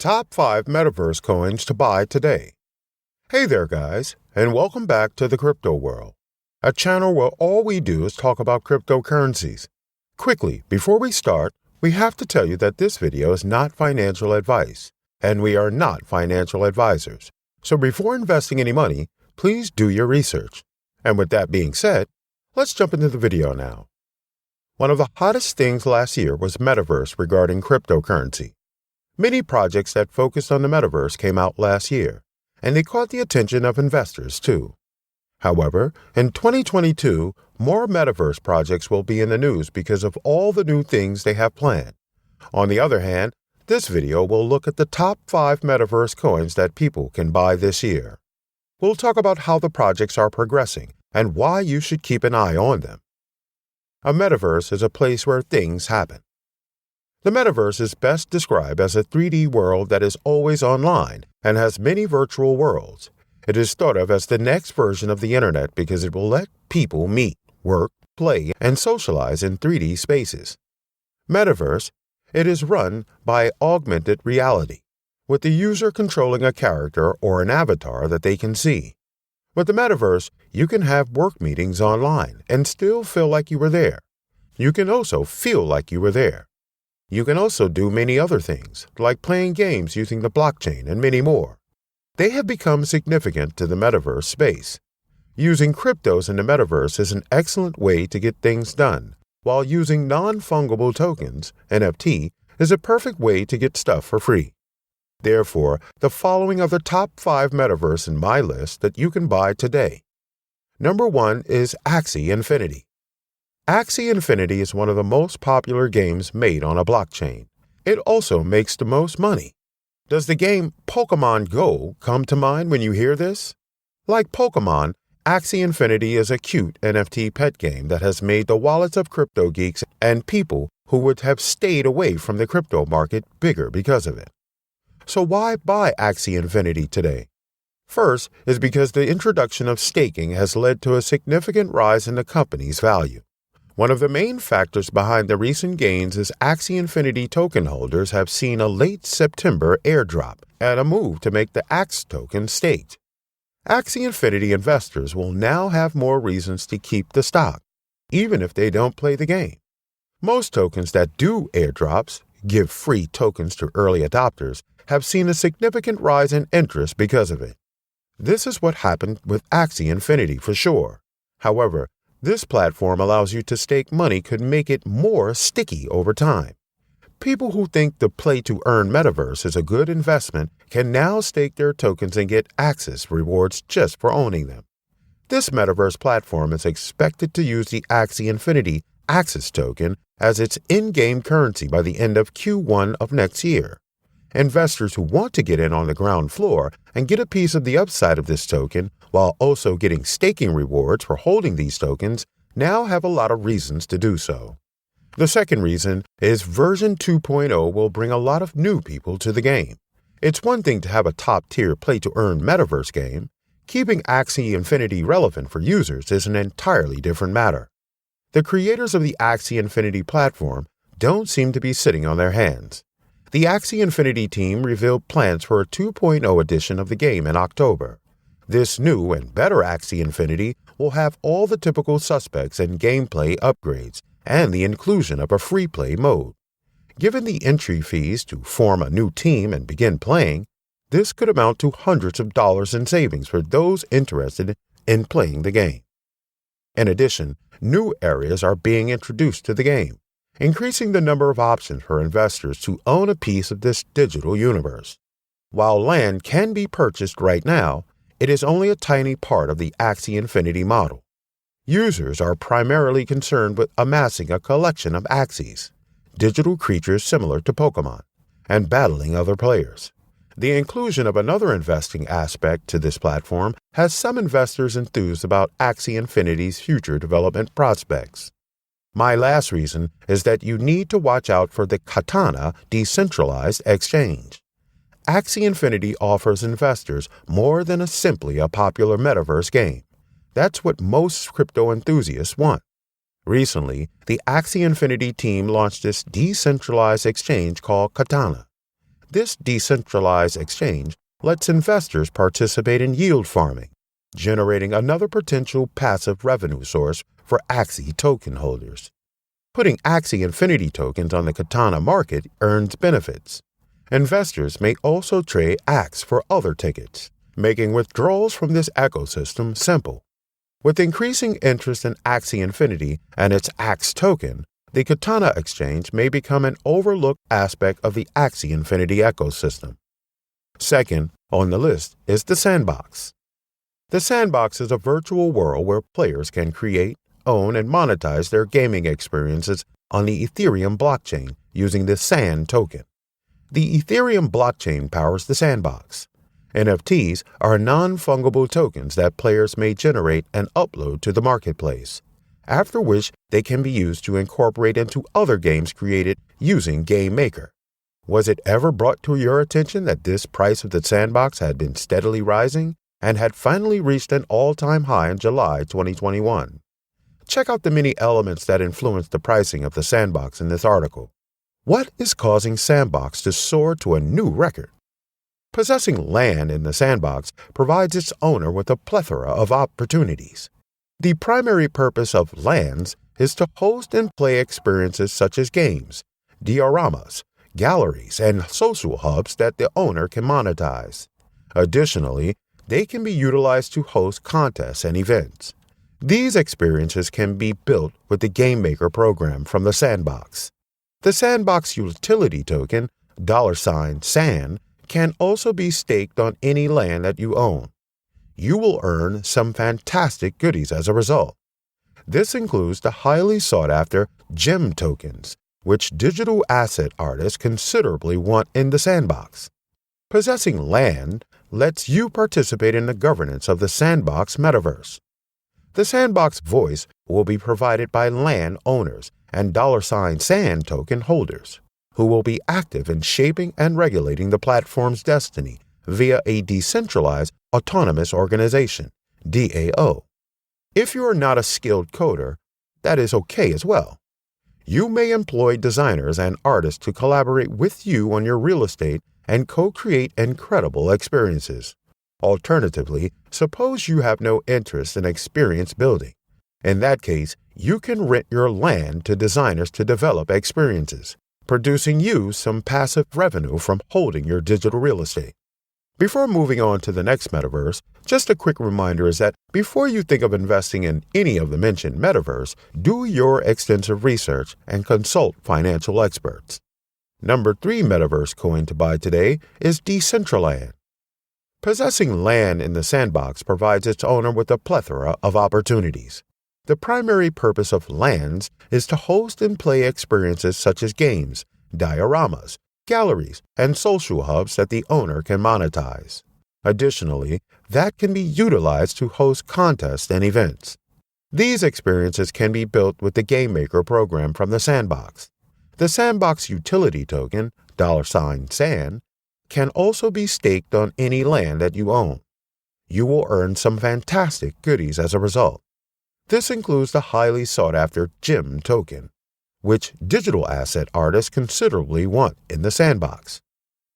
Top 5 Metaverse coins to buy today. Hey there, guys, and welcome back to the Crypto World, a channel where all we do is talk about cryptocurrencies. Quickly, before we start, we have to tell you that this video is not financial advice, and we are not financial advisors. So before investing any money, please do your research. And with that being said, let's jump into the video now. One of the hottest things last year was Metaverse regarding cryptocurrency. Many projects that focused on the Metaverse came out last year, and they caught the attention of investors too. However, in 2022, more Metaverse projects will be in the news because of all the new things they have planned. On the other hand, this video will look at the top 5 Metaverse coins that people can buy this year. We'll talk about how the projects are progressing and why you should keep an eye on them. A Metaverse is a place where things happen. The Metaverse is best described as a 3D world that is always online and has many virtual worlds. It is thought of as the next version of the Internet because it will let people meet, work, play, and socialize in 3D spaces. Metaverse, it is run by augmented reality, with the user controlling a character or an avatar that they can see. With the Metaverse, you can have work meetings online and still feel like you were there. You can also feel like you were there. You can also do many other things, like playing games using the blockchain and many more. They have become significant to the Metaverse space. Using cryptos in the Metaverse is an excellent way to get things done, while using non-fungible tokens, NFT, is a perfect way to get stuff for free. Therefore, the following are the top 5 Metaverse in my list that you can buy today. Number 1 is AXI Infinity. AXI Infinity is one of the most popular games made on a blockchain. It also makes the most money. Does the game Pokemon Go come to mind when you hear this? Like Pokemon, AXI Infinity is a cute NFT pet game that has made the wallets of crypto geeks and people who would have stayed away from the crypto market bigger because of it. So why buy AXI Infinity today? First is because the introduction of staking has led to a significant rise in the company's value. One of the main factors behind the recent gains is AXI Infinity token holders have seen a late September airdrop and a move to make the AXI token staked. AXI Infinity investors will now have more reasons to keep the stock, even if they don't play the game. Most tokens that do airdrops, give free tokens to early adopters, have seen a significant rise in interest because of it. This is what happened with AXI Infinity for sure. However, this platform allows you to stake money could make it more sticky over time. People who think the play-to-earn metaverse is a good investment can now stake their tokens and get access rewards just for owning them. This metaverse platform is expected to use the AXI Infinity Access token as its in-game currency by the end of Q1 of next year. Investors who want to get in on the ground floor and get a piece of the upside of this token while also getting staking rewards for holding these tokens now have a lot of reasons to do so. The second reason is version 2.0 will bring a lot of new people to the game. It's one thing to have a top-tier play-to-earn metaverse game. Keeping AXI Infinity relevant for users is an entirely different matter. The creators of the AXI Infinity platform don't seem to be sitting on their hands. The AXI Infinity team revealed plans for a 2.0 edition of the game in October. This new and better AXI Infinity will have all the typical suspects and gameplay upgrades and the inclusion of a free play mode. Given the entry fees to form a new team and begin playing, this could amount to hundreds of dollars in savings for those interested in playing the game. In addition, new areas are being introduced to the game, increasing the number of options for investors to own a piece of this digital universe. While land can be purchased right now, it is only a tiny part of the AXI Infinity model. Users are primarily concerned with amassing a collection of Axis, digital creatures similar to Pokemon, and battling other players. The inclusion of another investing aspect to this platform has some investors enthused about AXI Infinity's future development prospects. My last reason is that you need to watch out for the Katana decentralized exchange. AXI Infinity offers investors more than simply a popular metaverse game. That's what most crypto enthusiasts want. Recently, the AXI Infinity team launched this decentralized exchange called Katana. This decentralized exchange lets investors participate in yield farming, generating another potential passive revenue source for AXI token holders. Putting AXI Infinity tokens on the Katana market earns benefits. Investors may also trade AX for other tickets, making withdrawals from this ecosystem simple. With increasing interest in AXI Infinity and its AX token, the Katana exchange may become an overlooked aspect of the AXI Infinity ecosystem. Second on the list is the Sandbox. The Sandbox is a virtual world where players can create, own, and monetize their gaming experiences on the Ethereum blockchain using the SAND token. The Ethereum blockchain powers the Sandbox. NFTs are non-fungible tokens that players may generate and upload to the marketplace, after which they can be used to incorporate into other games created using Game Maker. Was it ever brought to your attention that this price of the Sandbox had been steadily rising and had finally reached an all-time high in July 2021? Check out the many elements that influence the pricing of the Sandbox in this article. What is causing Sandbox to soar to a new record? Possessing land in the Sandbox provides its owner with a plethora of opportunities. The primary purpose of lands is to host and play experiences such as games, dioramas, galleries, and social hubs that the owner can monetize. Additionally, they can be utilized to host contests and events. These experiences can be built with the Game Maker program from the Sandbox. The Sandbox utility token, $SAN, can also be staked on any land that you own. You will earn some fantastic goodies as a result. This includes the highly sought-after gem tokens, which digital asset artists considerably want in the Sandbox. Possessing land lets you participate in the governance of the Sandbox metaverse. The Sandbox voice will be provided by land owners and $SAN token holders, who will be active in shaping and regulating the platform's destiny via a decentralized autonomous organization, DAO. If you are not a skilled coder, that is okay as well. You may employ designers and artists to collaborate with you on your real estate and co-create incredible experiences. Alternatively, suppose you have no interest in experience building. In that case, you can rent your land to designers to develop experiences, producing you some passive revenue from holding your digital real estate. Before moving on to the next metaverse, just a quick reminder is that before you think of investing in any of the mentioned metaverse, do your extensive research and consult financial experts. Number 3 metaverse coin to buy today is Decentraland. Possessing land in the Sandbox provides its owner with a plethora of opportunities. The primary purpose of lands is to host and play experiences such as games, dioramas, galleries, and social hubs that the owner can monetize. Additionally, that can be utilized to host contests and events. These experiences can be built with the Game Maker program from the Sandbox. The Sandbox utility token, $SAN, can also be staked on any land that you own. You will earn some fantastic goodies as a result. This includes the highly sought-after gem token, which digital asset artists considerably want in the Sandbox.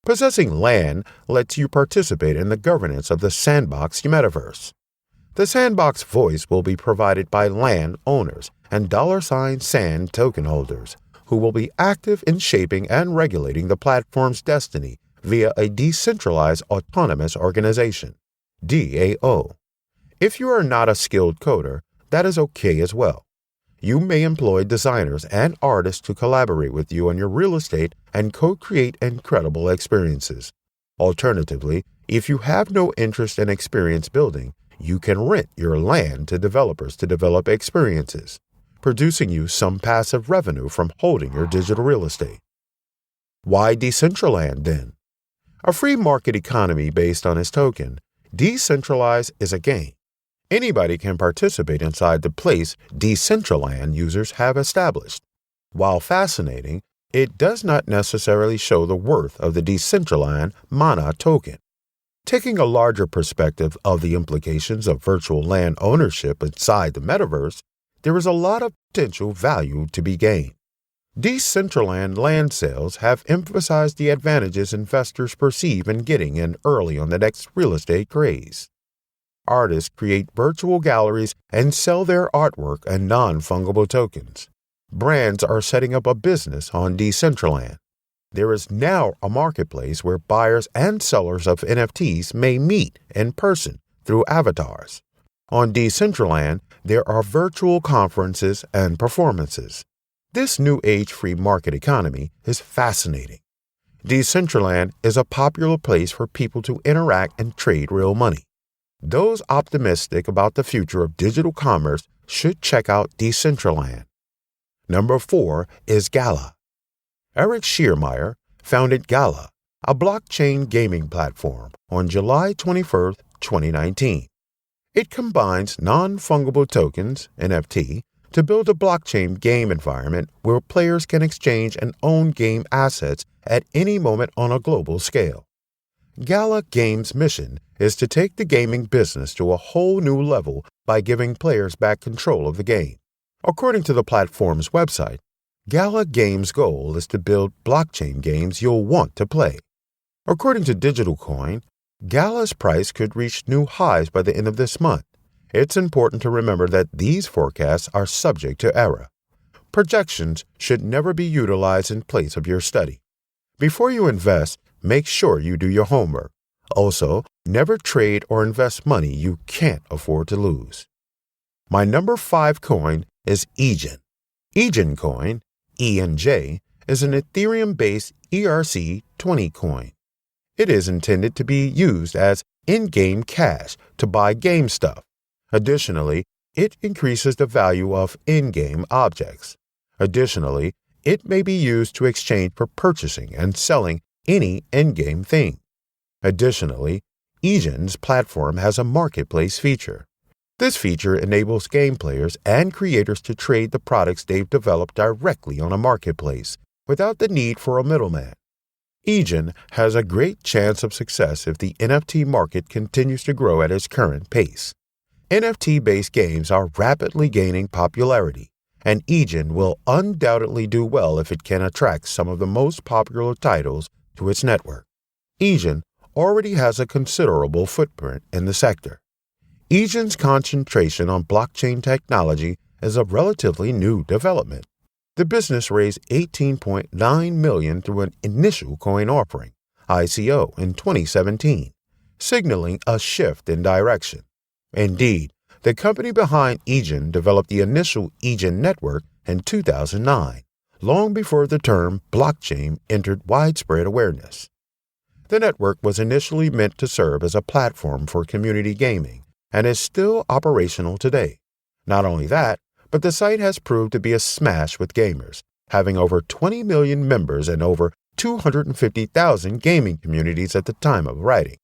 Possessing land lets you participate in the governance of the Sandbox metaverse. The Sandbox voice will be provided by land owners and $SAN token holders, who will be active in shaping and regulating the platform's destiny via a decentralized autonomous organization, DAO. If you are not a skilled coder, that is okay as well. You may employ designers and artists to collaborate with you on your real estate and co-create incredible experiences. Alternatively, if you have no interest in experience building, you can rent your land to developers to develop experiences, producing you some passive revenue from holding your digital real estate. Why Decentraland then? A free market economy based on its token, decentralized is a game. Anybody can participate inside the place Decentraland users have established. While fascinating, it does not necessarily show the worth of the Decentraland Mana token. Taking a larger perspective of the implications of virtual land ownership inside the metaverse, there is a lot of potential value to be gained. Decentraland land sales have emphasized the advantages investors perceive in getting in early on the next real estate craze. Artists create virtual galleries and sell their artwork and non-fungible tokens. Brands are setting up a business on Decentraland. There is now a marketplace where buyers and sellers of NFTs may meet in person through avatars. On Decentraland, there are virtual conferences and performances. This new age free market economy is fascinating. Decentraland is a popular place for people to interact and trade real money. Those optimistic about the future of digital commerce should check out Decentraland. Number 4 is Gala. Eric Schiermeyer founded Gala, a blockchain gaming platform, on July 21, 2019. It combines non-fungible tokens, NFT, to build a blockchain game environment where players can exchange and own game assets at any moment on a global scale. Gala Games' mission is to take the gaming business to a whole new level by giving players back control of the game. According to the platform's website, Gala Games' goal is to build blockchain games you'll want to play. According to Digital Coin, Gala's price could reach new highs by the end of this month. It's important to remember that these forecasts are subject to error. Projections should never be utilized in place of your study. Before you invest, make sure you do your homework. Also, never trade or invest money you can't afford to lose. My number 5 coin is Enjin. Enjin coin, ENJ, is an Ethereum-based ERC-20 coin. It is intended to be used as in-game cash to buy game stuff. Additionally, it increases the value of in-game objects. Additionally, it may be used to exchange for purchasing and selling any in-game thing. Additionally, Enjin's platform has a marketplace feature. This feature enables game players and creators to trade the products they've developed directly on a marketplace without the need for a middleman. Enjin has a great chance of success if the NFT market continues to grow at its current pace. NFT-based games are rapidly gaining popularity, and Enjin will undoubtedly do well if it can attract some of the most popular titles to its network. Enjin already has a considerable footprint in the sector. Enjin's concentration on blockchain technology is a relatively new development. The business raised $18.9 million through an initial coin offering, ICO, in 2017, signaling a shift in direction. Indeed, the company behind Enjin developed the initial Enjin network in 2009, long before the term blockchain entered widespread awareness. The network was initially meant to serve as a platform for community gaming and is still operational today. Not only that, but the site has proved to be a smash with gamers, having over 20 million members and over 250,000 gaming communities at the time of writing.